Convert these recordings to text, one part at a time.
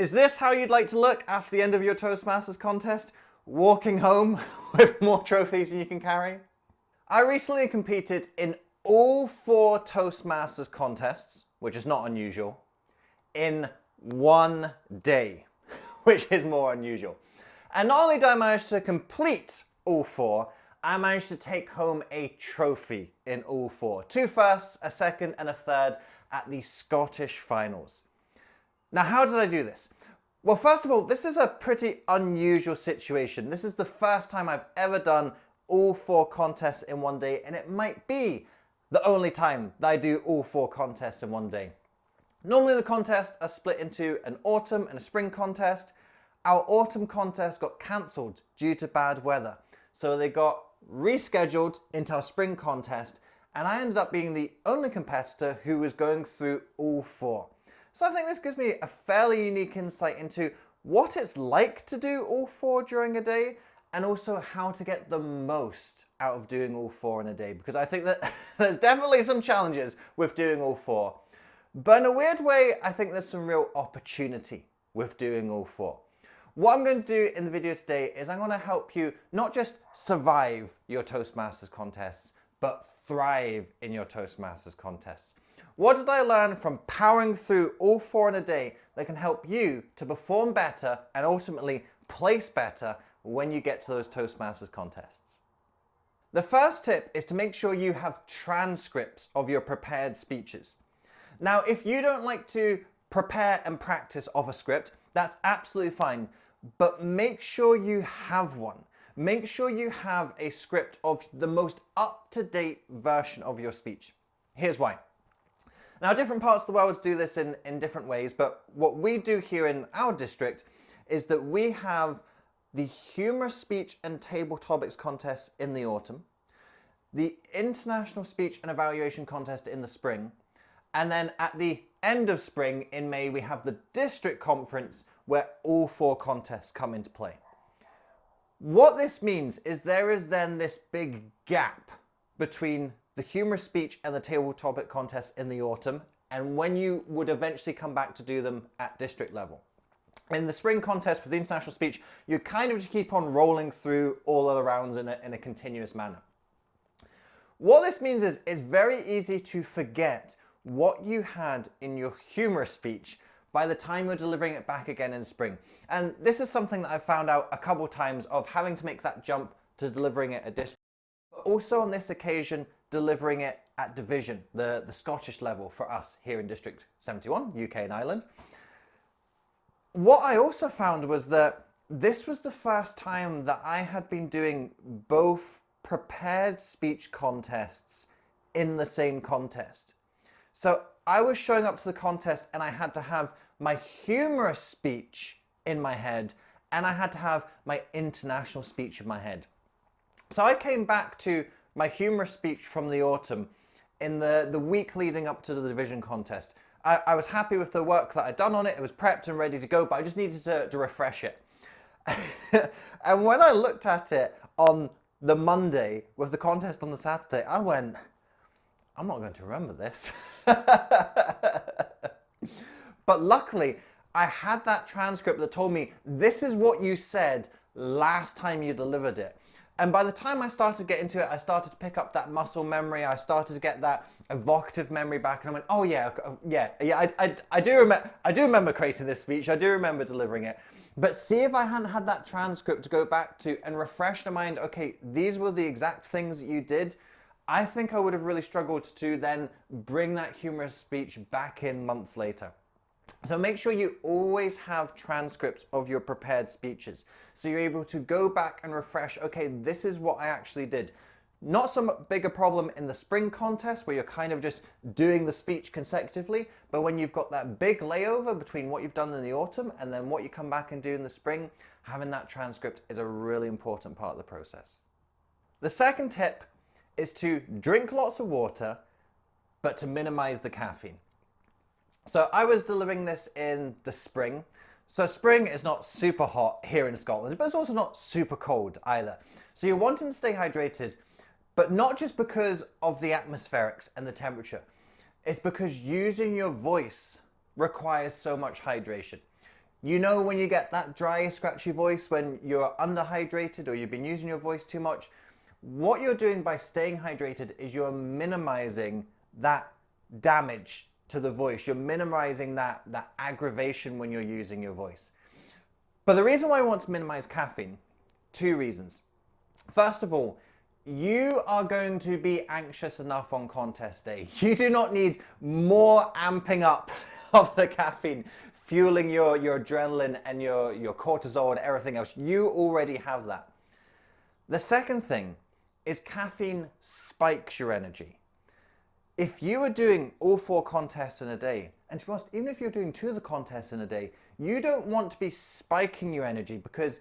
Is this how you'd like to look after the end of your Toastmasters contest? Walking home with more trophies than you can carry? I recently competed in all 4 Toastmasters contests, which is not unusual, in one day, which is more unusual. And not only did I manage to complete all 4, I managed to take home a trophy in all 4. 2 firsts, a second and a third at the Scottish finals. Now, how did I do this? Well, first of all, this is a pretty unusual situation. This is the first time I've ever done all 4 contests in one day, and it might be the only time that I do all 4 contests in one day. Normally the contests are split into an autumn and a spring contest. Our autumn contest got cancelled due to bad weather, so they got rescheduled into our spring contest, and I ended up being the only competitor who was going through all 4. So I think this gives me a fairly unique insight into what it's like to do all 4 during a day, and also how to get the most out of doing all 4 in a day, because I think that there's definitely some challenges with doing all 4. But in a weird way, I think there's some real opportunity with doing all 4. What I'm going to do in the video today is I'm going to help you not just survive your Toastmasters contests, but thrive in your Toastmasters contests. What did I learn from powering through all 4 in a day that can help you to perform better and ultimately place better when you get to those Toastmasters contests? The first tip is to make sure you have transcripts of your prepared speeches. Now, if you don't like to prepare and practice off a script, that's absolutely fine, but make sure you have one. Make sure you have a script of the most up-to-date version of your speech. Here's why. Now, different parts of the world do this in different ways, but what we do here in our district is that we have the humorous speech and table topics contest in the autumn, the international speech and evaluation contest in the spring, and then at the end of spring in May, we have the district conference where all 4 contests come into play. What this means is there is then this big gap between the humorous speech and the table topic contest in the autumn, and when you would eventually come back to do them at district level. In the spring contest with the international speech, you kind of just keep on rolling through all of the rounds in a continuous manner. What this means is it's very easy to forget what you had in your humorous speech by the time you're delivering it back again in spring. And this is something that I've found out a couple times of having to make that jump to delivering it at district, but also on this occasion, delivering it at division, the Scottish level for us here in District 71, UK and Ireland. What I also found was that this was the first time that I had been doing both prepared speech contests in the same contest. So I was showing up to the contest and I had to have my humorous speech in my head and I had to have my international speech in my head. So I came back to my humorous speech from the autumn in the week leading up to the division contest. I was happy with the work that I'd done on it. It was prepped and ready to go, but I just needed to refresh it. And when I looked at it on the Monday with the contest on the Saturday, I went, I'm not going to remember this. But luckily, I had that transcript that told me, this is what you said last time you delivered it. And by the time I started to get into it, I started to pick up that muscle memory. I started to get that evocative memory back, and I went, "Oh yeah, I do remember creating this speech. I do remember delivering it." But see if I hadn't had that transcript to go back to and refresh the mind. Okay, these were the exact things that you did. I think I would have really struggled to then bring that humorous speech back in months later. So make sure you always have transcripts of your prepared speeches, so you're able to go back and refresh, okay, this is what I actually did. Not so big a problem in the spring contest where you're kind of just doing the speech consecutively, but when you've got that big layover between what you've done in the autumn and then what you come back and do in the spring, having that transcript is a really important part of the process. The second tip is to drink lots of water, but to minimize the caffeine. So I was delivering this in the spring. So spring is not super hot here in Scotland, but it's also not super cold either. So you're wanting to stay hydrated, but not just because of the atmospherics and the temperature. It's because using your voice requires so much hydration. You know when you get that dry, scratchy voice when you're underhydrated or you've been using your voice too much? What you're doing by staying hydrated is you're minimizing that damage to the voice. You're minimizing that aggravation when you're using your voice. But the reason why I want to minimize caffeine, two reasons. First of all, you are going to be anxious enough on contest day. You do not need more amping up of the caffeine, fueling your adrenaline and your cortisol and everything else. You already have that. The second thing is caffeine spikes your energy. If you are doing all 4 contests in a day, and to be honest, even if you're doing 2 of the contests in a day, you don't want to be spiking your energy because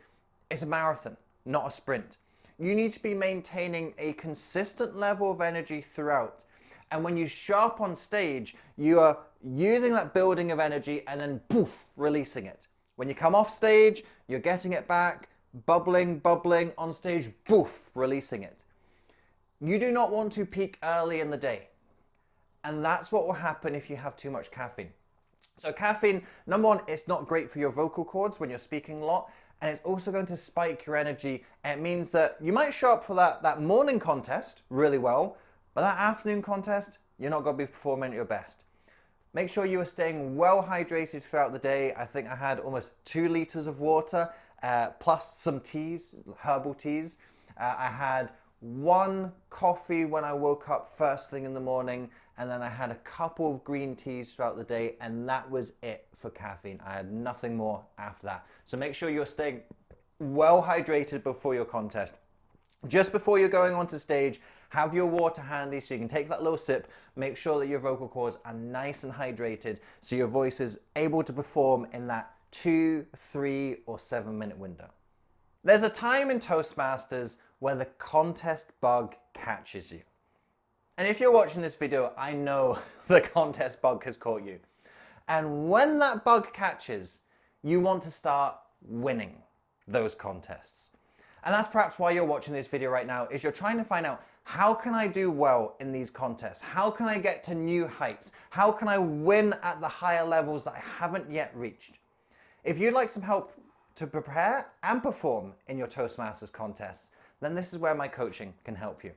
it's a marathon, not a sprint. You need to be maintaining a consistent level of energy throughout. And when you show up on stage, you are using that building of energy and then poof, releasing it. When you come off stage, you're getting it back, bubbling on stage, poof, releasing it. You do not want to peak early in the day. And that's what will happen if you have too much caffeine. So caffeine, number one, it's not great for your vocal cords when you're speaking a lot. And it's also going to spike your energy. And it means that you might show up for that morning contest really well, but that afternoon contest, you're not going to be performing at your best. Make sure you are staying well hydrated throughout the day. I think I had almost 2 liters of water, plus some teas, herbal teas. I had 1 coffee when I woke up first thing in the morning, and then I had a couple of green teas throughout the day, and that was it for caffeine. I had nothing more after that. So make sure you're staying well hydrated before your contest. Just before you're going onto stage, have your water handy so you can take that little sip. Make sure that your vocal cords are nice and hydrated so your voice is able to perform in that 2, 3, or 7 minute window. There's a time in Toastmasters where the contest bug catches you. And if you're watching this video, I know the contest bug has caught you. And when that bug catches, you want to start winning those contests. And that's perhaps why you're watching this video right now, is you're trying to find out, how can I do well in these contests? How can I get to new heights? How can I win at the higher levels that I haven't yet reached? If you'd like some help to prepare and perform in your Toastmasters contests, then this is where my coaching can help you.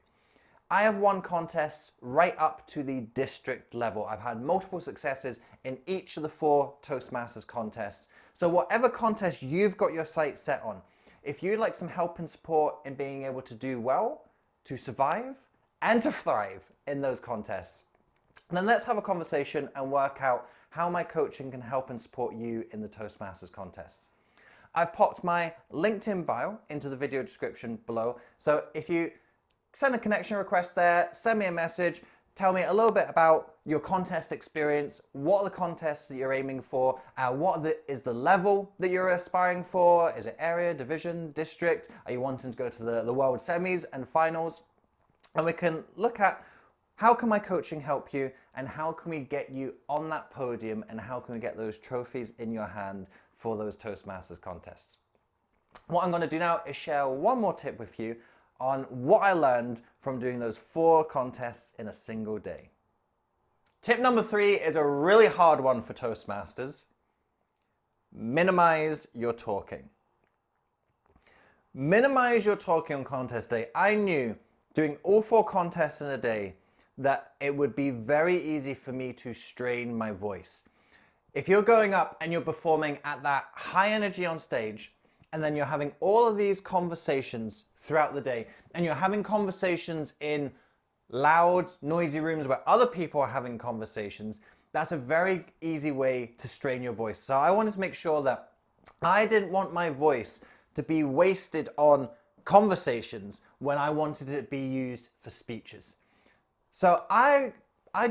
I have won contests right up to the district level. I've had multiple successes in each of the 4 Toastmasters contests. So whatever contest you've got your sights set on, if you'd like some help and support in being able to do well, to survive, and to thrive in those contests, then let's have a conversation and work out how my coaching can help and support you in the Toastmasters contests. I've popped my LinkedIn bio into the video description below. So if you send a connection request there, send me a message, tell me a little bit about your contest experience, what are the contests that you're aiming for, is the level that you're aspiring for, is it area, division, district, are you wanting to go to the world semis and finals? And we can look at how can my coaching help you and how can we get you on that podium and how can we get those trophies in your hand for those Toastmasters contests. What I'm going to do now is share one more tip with you on what I learned from doing those 4 contests in a single day. Tip number 3 is a really hard one for Toastmasters. Minimize your talking. Minimize your talking on contest day. I knew doing all 4 contests in a day that it would be very easy for me to strain my voice. If you're going up and you're performing at that high energy on stage, and then you're having all of these conversations throughout the day, and you're having conversations in loud, noisy rooms where other people are having conversations, that's a very easy way to strain your voice. So I wanted to make sure that I didn't want my voice to be wasted on conversations when I wanted it to be used for speeches. So I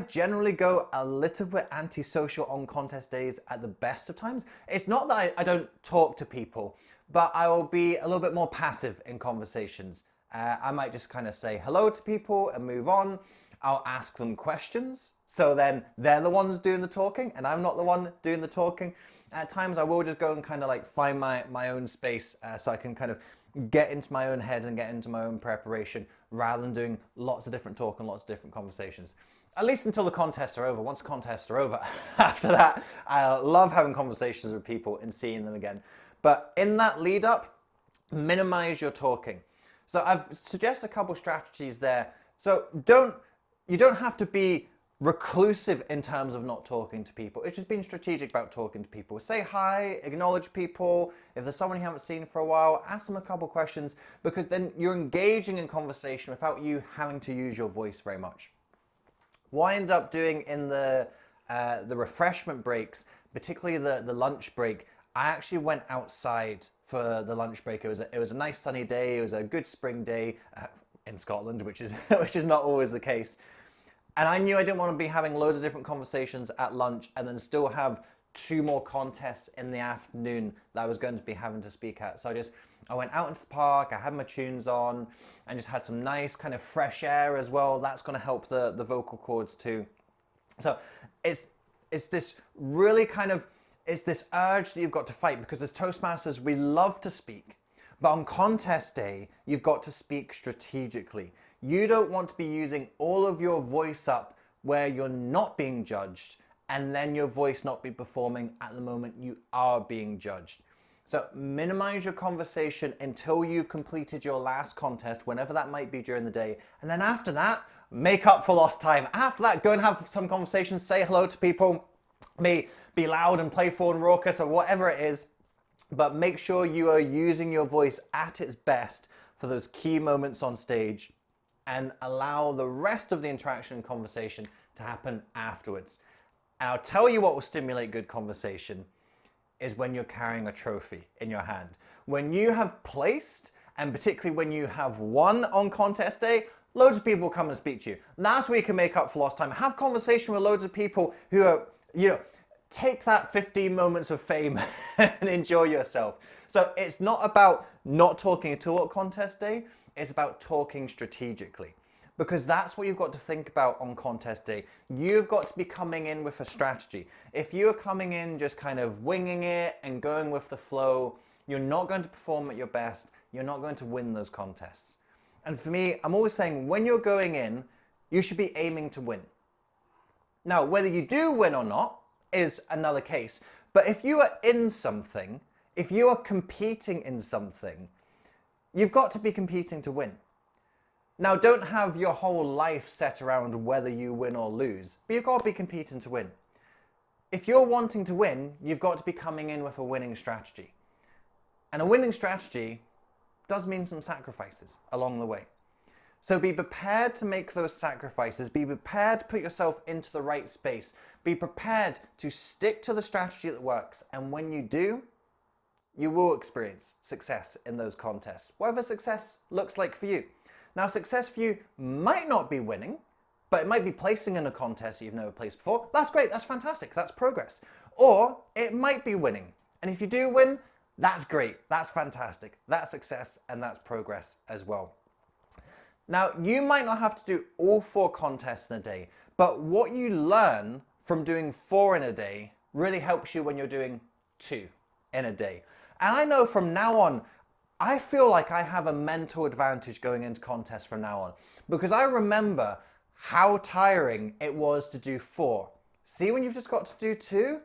generally go a little bit antisocial on contest days at the best of times. It's not that I don't talk to people, but I will be a little bit more passive in conversations. I might just kind of say hello to people and move on. I'll ask them questions. So then they're the ones doing the talking and I'm not the one doing the talking. At times I will just go and kind of like find my own space so I can kind of get into my own head and get into my own preparation rather than doing lots of different talk and lots of different conversations. at least until the contests are over. Once the contests are over, after that, I love having conversations with people and seeing them again. But in that lead up, minimize your talking. So I've suggested a couple strategies there. So you don't have to be reclusive in terms of not talking to people. It's just being strategic about talking to people. Say hi, acknowledge people. If there's someone you haven't seen for a while, ask them a couple questions, because then you're engaging in conversation without you having to use your voice very much. What I ended up doing in the refreshment breaks, particularly the lunch break, I actually went outside for the lunch break. It was a nice sunny day. It was a good spring day in Scotland, which is which is not always the case. And I knew I didn't want to be having loads of different conversations at lunch and then still have 2 more contests in the afternoon that I was going to be having to speak at. So I went out into the park, I had my tunes on, and just had some nice kind of fresh air as well. That's going to help the vocal cords too. So it's this really kind of, it's this urge that you've got to fight, because as Toastmasters, we love to speak. But on contest day, you've got to speak strategically. You don't want to be using all of your voice up where you're not being judged, and then your voice not be performing at the moment you are being judged. So minimize your conversation until you've completed your last contest, whenever that might be during the day. And then after that, make up for lost time. After that, go and have some conversations, say hello to people, be loud and playful and raucous or whatever it is. But make sure you are using your voice at its best for those key moments on stage, and allow the rest of the interaction and conversation to happen afterwards. And I'll tell you what will stimulate good conversation is when you're carrying a trophy in your hand. When you have placed, and particularly when you have won on contest day, loads of people come and speak to you. That's where you can make up for lost time. Have conversation with loads of people who are, take that 15 moments of fame and enjoy yourself. So it's not about not talking at all at contest day. It's about talking strategically, because that's what you've got to think about on contest day. You've got to be coming in with a strategy. If you're coming in just kind of winging it and going with the flow, you're not going to perform at your best. You're not going to win those contests. And for me, I'm always saying when you're going in, you should be aiming to win. Now, whether you do win or not is another case. But if you are in something, if you are competing in something, you've got to be competing to win. Now, don't have your whole life set around whether you win or lose, but you've got to be competing to win. If you're wanting to win, you've got to be coming in with a winning strategy. And a winning strategy does mean some sacrifices along the way. So be prepared to make those sacrifices. Be prepared to put yourself into the right space. Be prepared to stick to the strategy that works. And when you do, you will experience success in those contests, whatever success looks like for you. Now, success for you might not be winning, but it might be placing in a contest you've never placed before. That's great, that's fantastic, that's progress. Or it might be winning. And if you do win, that's great, that's fantastic, that's success, and that's progress as well. Now, you might not have to do all 4 contests in a day, but what you learn from doing 4 in a day really helps you when you're doing 2 in a day. And I know from now on, I feel like I have a mental advantage going into contests from now on, because I remember how tiring it was to do 4. See, when you've just got to do 2?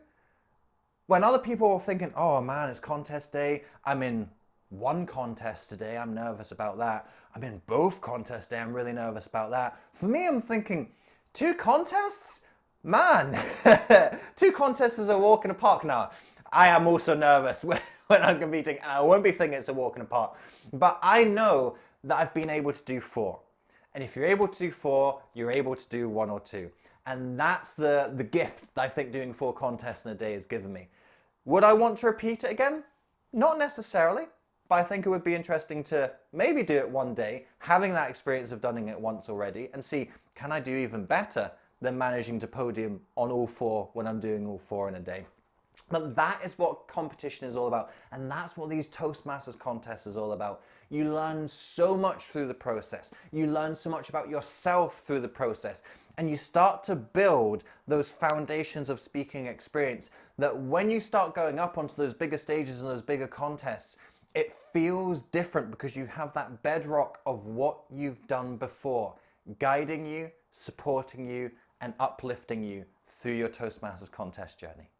When other people are thinking, oh man, it's contest day, I'm in 1 contest today, I'm nervous about that. I'm in both contests today, I'm really nervous about that. For me, I'm thinking, 2 contests? Man, 2 contests is a walk in the park now. I am also nervous when I'm competing, and I won't be thinking it's a walk in the park. But I know that I've been able to do 4. And if you're able to do 4, you're able to do 1 or 2. And that's the gift that I think doing 4 contests in a day has given me. Would I want to repeat it again? Not necessarily, but I think it would be interesting to maybe do it one day, having that experience of doing it once already, and see, can I do even better than managing to podium on all 4 when I'm doing all 4 in a day? But that is what competition is all about. And that's what these Toastmasters contests is all about. You learn so much through the process. You learn so much about yourself through the process. And you start to build those foundations of speaking experience that when you start going up onto those bigger stages and those bigger contests, it feels different because you have that bedrock of what you've done before, guiding you, supporting you, and uplifting you through your Toastmasters contest journey.